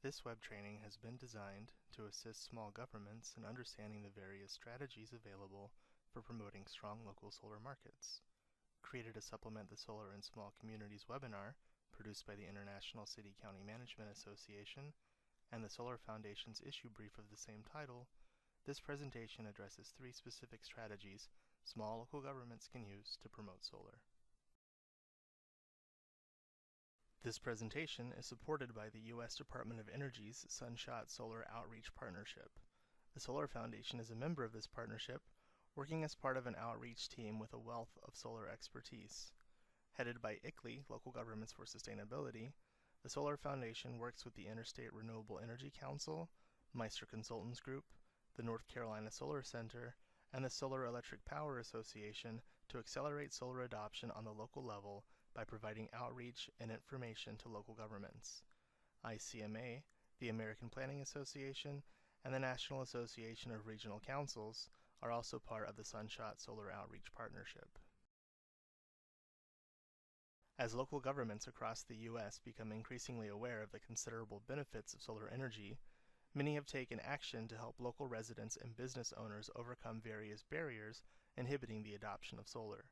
This web training has been designed to assist small governments in understanding the various strategies available for promoting strong local solar markets. Created to supplement the Solar in Small Communities webinar produced by the International City County Management Association and the Solar Foundation's issue brief of the same title, this presentation addresses three specific strategies small local governments can use to promote solar. This presentation is supported by the U.S. Department of Energy's Sunshot Solar Outreach Partnership. The Solar Foundation is a member of this partnership, working as part of an outreach team with a wealth of solar expertise. Headed by ICLEI, Local Governments for Sustainability, the Solar Foundation works with the Interstate Renewable Energy Council, Meister Consultants Group, the North Carolina Solar Center, and the Solar Electric Power Association to accelerate solar adoption on the local level by providing outreach and information to local governments. ICMA, the American Planning Association, and the National Association of Regional Councils are also part of the Sunshot Solar Outreach Partnership. As local governments across the U.S. become increasingly aware of the considerable benefits of solar energy, many have taken action to help local residents and business owners overcome various barriers inhibiting the adoption of solar.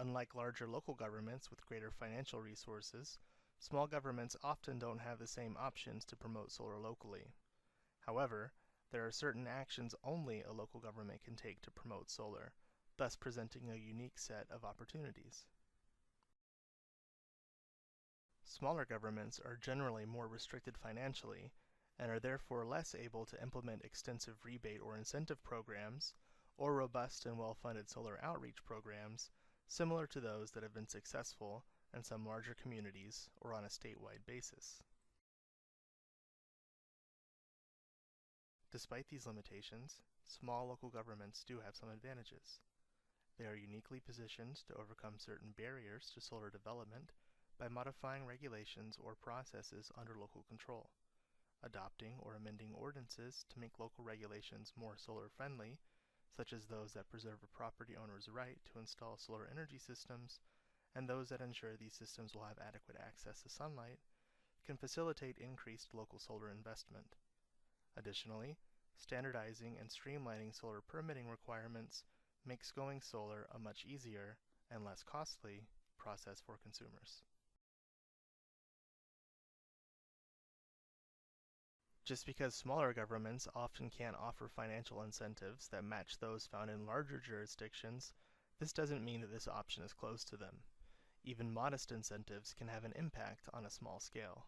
Unlike larger local governments with greater financial resources, small governments often don't have the same options to promote solar locally. However, there are certain actions only a local government can take to promote solar, thus presenting a unique set of opportunities. Smaller governments are generally more restricted financially and are therefore less able to implement extensive rebate or incentive programs or robust and well-funded solar outreach programs similar to those that have been successful in some larger communities or on a statewide basis. Despite these limitations, small local governments do have some advantages. They are uniquely positioned to overcome certain barriers to solar development by modifying regulations or processes under local control, adopting or amending ordinances to make local regulations more solar-friendly, such as those that preserve a property owner's right to install solar energy systems, and those that ensure these systems will have adequate access to sunlight, can facilitate increased local solar investment. Additionally, standardizing and streamlining solar permitting requirements makes going solar a much easier and less costly process for consumers. Just because smaller governments often can't offer financial incentives that match those found in larger jurisdictions, this doesn't mean that this option is closed to them. Even modest incentives can have an impact on a small scale.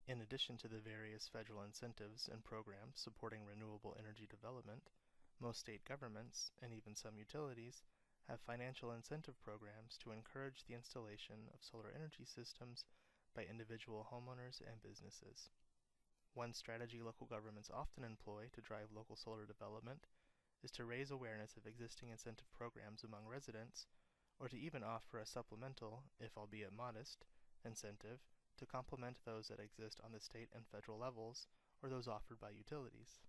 In addition to the various federal incentives and programs supporting renewable energy development, most state governments, and even some utilities, have financial incentive programs to encourage the installation of solar energy systems by individual homeowners and businesses. One strategy local governments often employ to drive local solar development is to raise awareness of existing incentive programs among residents, or to even offer a supplemental, if albeit modest, incentive to complement those that exist on the state and federal levels, or those offered by utilities.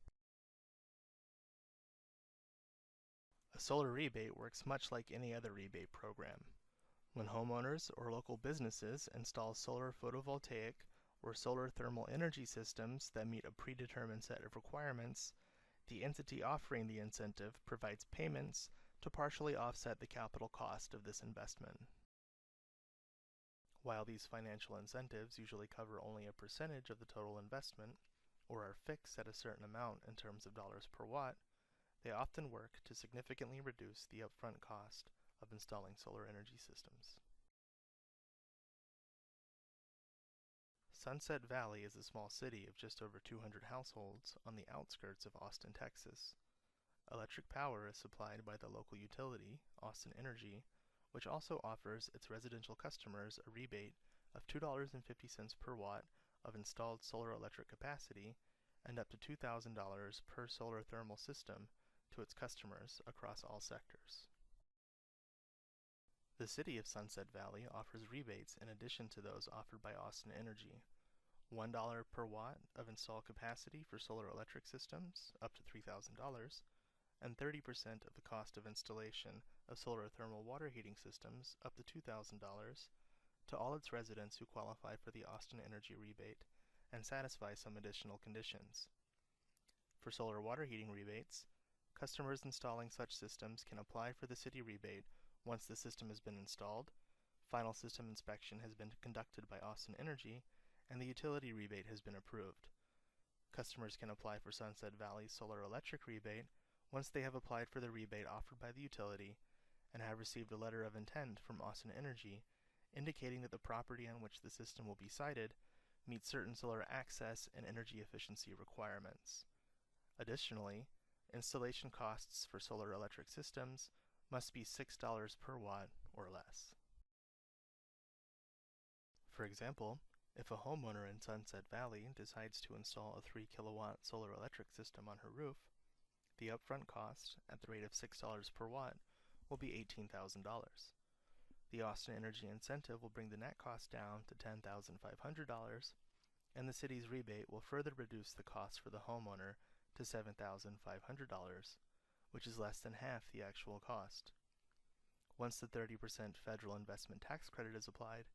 A solar rebate works much like any other rebate program. When homeowners or local businesses install solar photovoltaic or solar thermal energy systems that meet a predetermined set of requirements, the entity offering the incentive provides payments to partially offset the capital cost of this investment. While these financial incentives usually cover only a percentage of the total investment, or are fixed at a certain amount in terms of dollars per watt, they often work to significantly reduce the upfront cost of installing solar energy systems. Sunset Valley is a small city of just over 200 households on the outskirts of Austin, Texas. Electric power is supplied by the local utility, Austin Energy, which also offers its residential customers a rebate of $2.50 per watt of installed solar electric capacity and up to $2,000 per solar thermal system to its customers across all sectors. The city of Sunset Valley offers rebates in addition to those offered by Austin Energy. $1 per watt of installed capacity for solar electric systems, up to $3,000, and 30% of the cost of installation of solar thermal water heating systems, up to $2,000, to all its residents who qualify for the Austin Energy rebate, and satisfy some additional conditions. For solar water heating rebates, customers installing such systems can apply for the city rebate once the system has been installed, final system inspection has been conducted by Austin Energy, and the utility rebate has been approved. Customers can apply for Sunset Valley's solar electric rebate once they have applied for the rebate offered by the utility and have received a letter of intent from Austin Energy indicating that the property on which the system will be sited meets certain solar access and energy efficiency requirements. Additionally, installation costs for solar electric systems must be $6 per watt or less. For example, if a homeowner in Sunset Valley decides to install a 3 kilowatt solar electric system on her roof, the upfront cost, at the rate of $6 per watt, will be $18,000. The Austin Energy incentive will bring the net cost down to $10,500, and the city's rebate will further reduce the cost for the homeowner to $7,500, which is less than half the actual cost. Once the 30% federal investment tax credit is applied,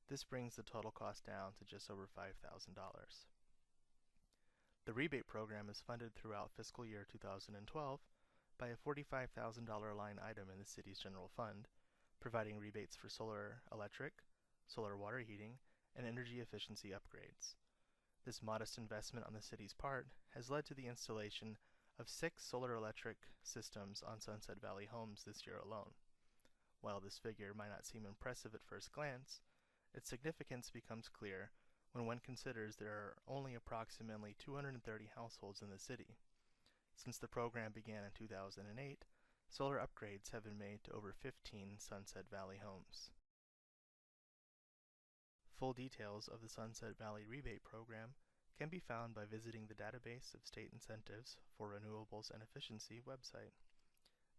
this brings the total cost down to just over $5,000. The rebate program is funded throughout fiscal year 2012 by a $45,000 line item in the city's general fund, providing rebates for solar electric, solar water heating, and energy efficiency upgrades. This modest investment on the city's part has led to the installation of 6 solar electric systems on Sunset Valley homes this year alone. While this figure might not seem impressive at first glance, its significance becomes clear when one considers there are only approximately 230 households in the city. Since the program began in 2008, solar upgrades have been made to over 15 Sunset Valley homes. Full details of the Sunset Valley Rebate Program can be found by visiting the Database of State Incentives for Renewables and Efficiency website.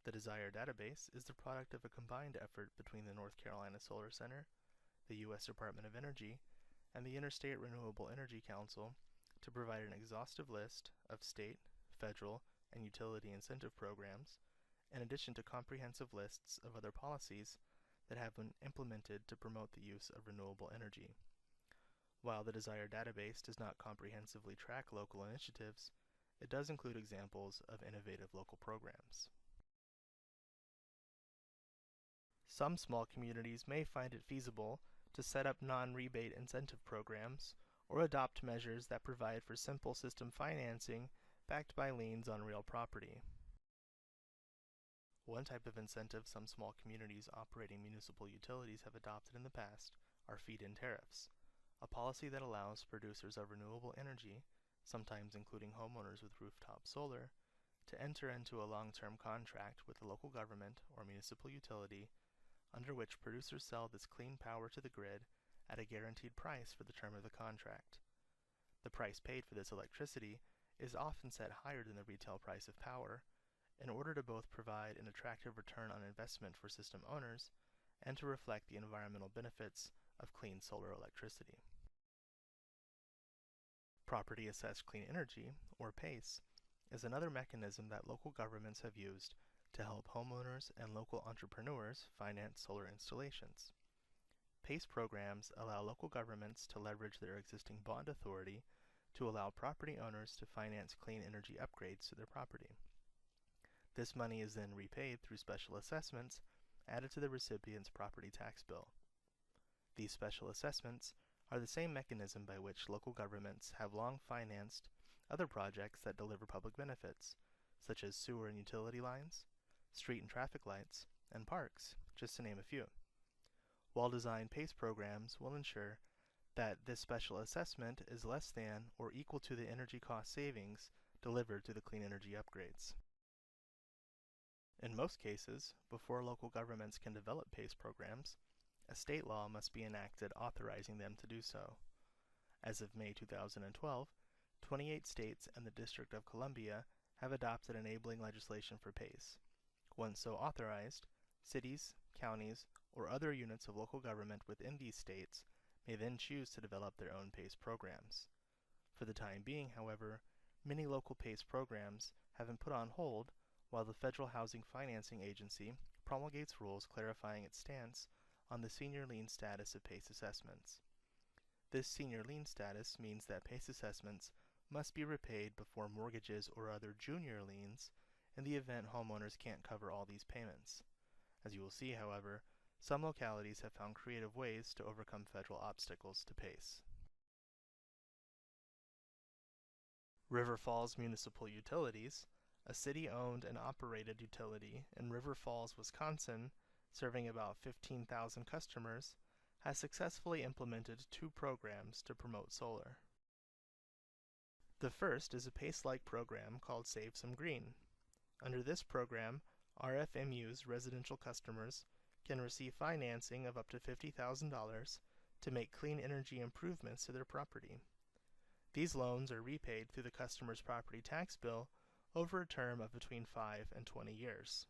The Desire database is the product of a combined effort between the North Carolina Solar Center, the U.S. Department of Energy, and the Interstate Renewable Energy Council to provide an exhaustive list of state, federal, and utility incentive programs, in addition to comprehensive lists of other policies that have been implemented to promote the use of renewable energy. While the Desire database does not comprehensively track local initiatives, it does include examples of innovative local programs. Some small communities may find it feasible to set up non-rebate incentive programs or adopt measures that provide for simple system financing backed by liens on real property. One type of incentive some small communities operating municipal utilities have adopted in the past are feed-in tariffs, a policy that allows producers of renewable energy, sometimes including homeowners with rooftop solar, to enter into a long-term contract with the local government or municipal utility under which producers sell this clean power to the grid at a guaranteed price for the term of the contract. The price paid for this electricity is often set higher than the retail price of power in order to both provide an attractive return on investment for system owners and to reflect the environmental benefits of clean solar electricity. Property Assessed Clean Energy, or PACE, is another mechanism that local governments have used to help homeowners and local entrepreneurs finance solar installations. PACE programs allow local governments to leverage their existing bond authority to allow property owners to finance clean energy upgrades to their property. This money is then repaid through special assessments added to the recipient's property tax bill. These special assessments are the same mechanism by which local governments have long financed other projects that deliver public benefits, such as sewer and utility lines, street and traffic lights, and parks, just to name a few. Well-designed PACE programs will ensure that this special assessment is less than or equal to the energy cost savings delivered through the clean energy upgrades. In most cases, before local governments can develop PACE programs, a state law must be enacted authorizing them to do so. As of May 2012, 28 states and the District of Columbia have adopted enabling legislation for PACE. Once so authorized, cities, counties, or other units of local government within these states may then choose to develop their own PACE programs. For the time being, however, many local PACE programs have been put on hold while the Federal Housing Financing Agency promulgates rules clarifying its stance on the senior lien status of PACE assessments. This senior lien status means that PACE assessments must be repaid before mortgages or other junior liens in the event homeowners can't cover all these payments. As you will see, however, some localities have found creative ways to overcome federal obstacles to PACE. River Falls Municipal Utilities, a city-owned and operated utility in River Falls, Wisconsin, serving about 15,000 customers, has successfully implemented 2 programs to promote solar. The first is a PACE-like program called Save Some Green. Under this program, RFMU's residential customers can receive financing of up to $50,000 to make clean energy improvements to their property. These loans are repaid through the customer's property tax bill over a term of between 5 and 20 years.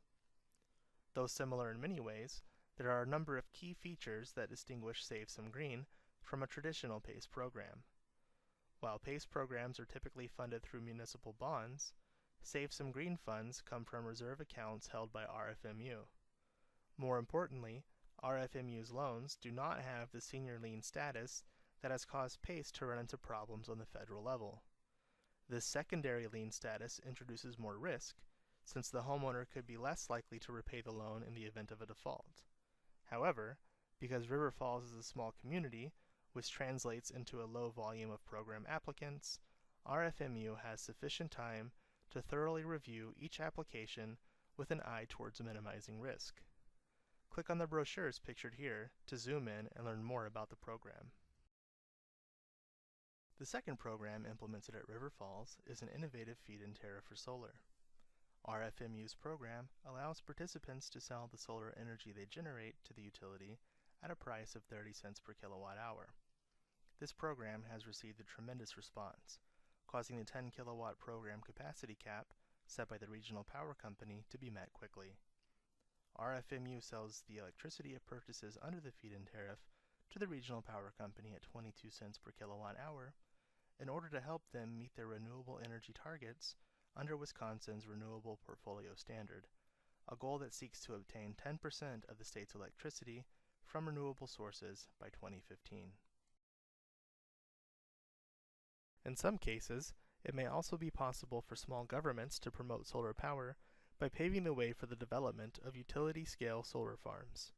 Though similar in many ways, there are a number of key features that distinguish Save Some Green from a traditional PACE program. While PACE programs are typically funded through municipal bonds, Save Some Green funds come from reserve accounts held by RFMU. More importantly, RFMU's loans do not have the senior lien status that has caused PACE to run into problems on the federal level. This secondary lien status introduces more risk, since the homeowner could be less likely to repay the loan in the event of a default. However, because River Falls is a small community, which translates into a low volume of program applicants, RFMU has sufficient time to thoroughly review each application with an eye towards minimizing risk. Click on the brochures pictured here to zoom in and learn more about the program. The second program implemented at River Falls is an innovative feed-in tariff for solar. RFMU's program allows participants to sell the solar energy they generate to the utility at a price of 30 cents per kilowatt hour. This program has received a tremendous response, causing the 10 kilowatt program capacity cap set by the regional power company to be met quickly. RFMU sells the electricity it purchases under the feed-in tariff to the regional power company at 22 cents per kilowatt hour in order to help them meet their renewable energy targets under Wisconsin's Renewable Portfolio Standard, a goal that seeks to obtain 10% of the state's electricity from renewable sources by 2015. In some cases, it may also be possible for small governments to promote solar power by paving the way for the development of utility-scale solar farms.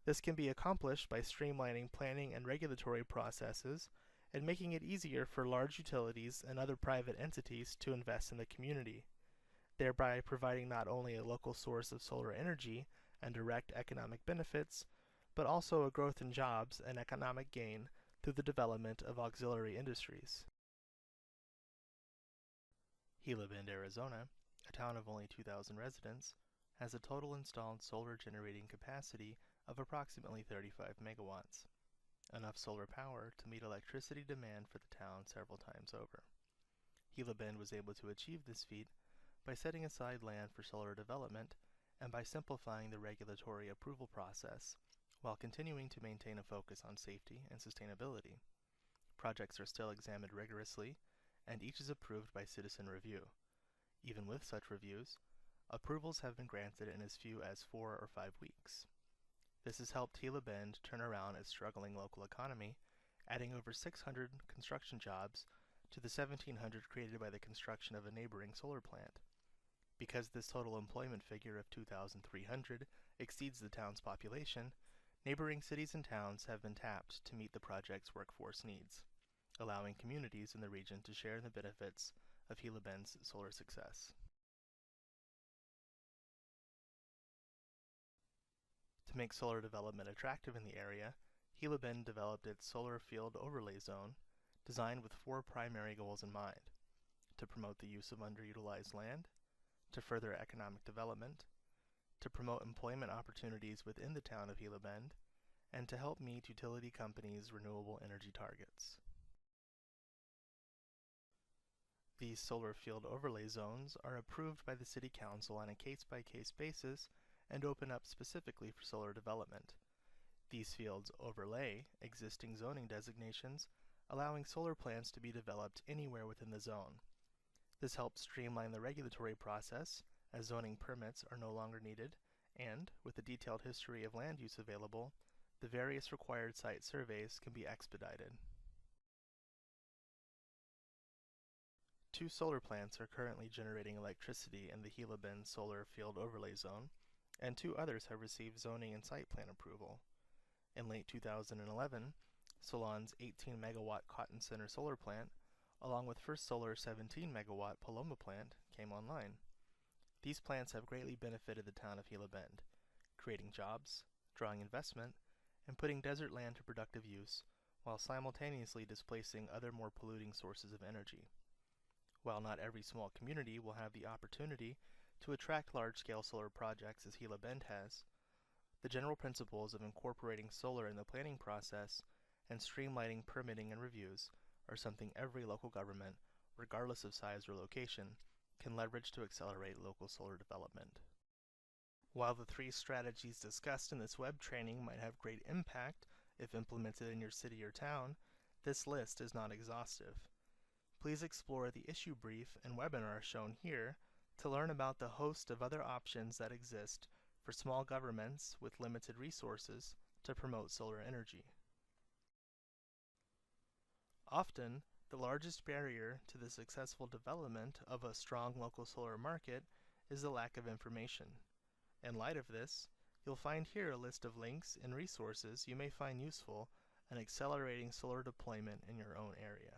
This can be accomplished by streamlining planning and regulatory processes and making it easier for large utilities and other private entities to invest in the community, thereby providing not only a local source of solar energy and direct economic benefits, but also a growth in jobs and economic gain through the development of auxiliary industries. Gila Bend, Arizona, a town of only 2,000 residents, has a total installed solar generating capacity of approximately 35 megawatts, enough solar power to meet electricity demand for the town several times over. Gila Bend was able to achieve this feat by setting aside land for solar development and by simplifying the regulatory approval process, while continuing to maintain a focus on safety and sustainability. Projects are still examined rigorously, and each is approved by citizen review. Even with such reviews, approvals have been granted in as few as 4 or 5 weeks. This has helped Gila Bend turn around its struggling local economy, adding over 600 construction jobs to the 1,700 created by the construction of a neighboring solar plant. Because this total employment figure of 2,300 exceeds the town's population, neighboring cities and towns have been tapped to meet the project's workforce needs, allowing communities in the region to share in the benefits of Gila Bend's solar success. To make solar development attractive in the area, Gila Bend developed its Solar Field Overlay Zone, designed with 4 primary goals in mind: to promote the use of underutilized land, to further economic development, to promote employment opportunities within the town of Gila Bend, and to help meet utility companies' renewable energy targets. These solar field overlay zones are approved by the City Council on a case-by-case basis and open up specifically for solar development. These fields overlay existing zoning designations, allowing solar plants to be developed anywhere within the zone. This helps streamline the regulatory process, as zoning permits are no longer needed, and, with a detailed history of land use available, the various required site surveys can be expedited. 2 solar plants are currently generating electricity in the Gila Bend Solar Field Overlay Zone, and 2 others have received zoning and site plan approval. In late 2011, Solon's 18-megawatt Cotton Center solar plant, along with First Solar's 17-megawatt Paloma plant, came online. These plants have greatly benefited the town of Gila Bend, creating jobs, drawing investment, and putting desert land to productive use, while simultaneously displacing other more polluting sources of energy. While not every small community will have the opportunity to attract large-scale solar projects as Gila Bend has, the general principles of incorporating solar in the planning process and streamlining permitting and reviews are something every local government, regardless of size or location, can leverage to accelerate local solar development. While the 3 strategies discussed in this web training might have great impact if implemented in your city or town, this list is not exhaustive. Please explore the issue brief and webinar shown here to learn about the host of other options that exist for small governments with limited resources to promote solar energy. Often, the largest barrier to the successful development of a strong local solar market is the lack of information. In light of this, you'll find here a list of links and resources you may find useful in accelerating solar deployment in your own area.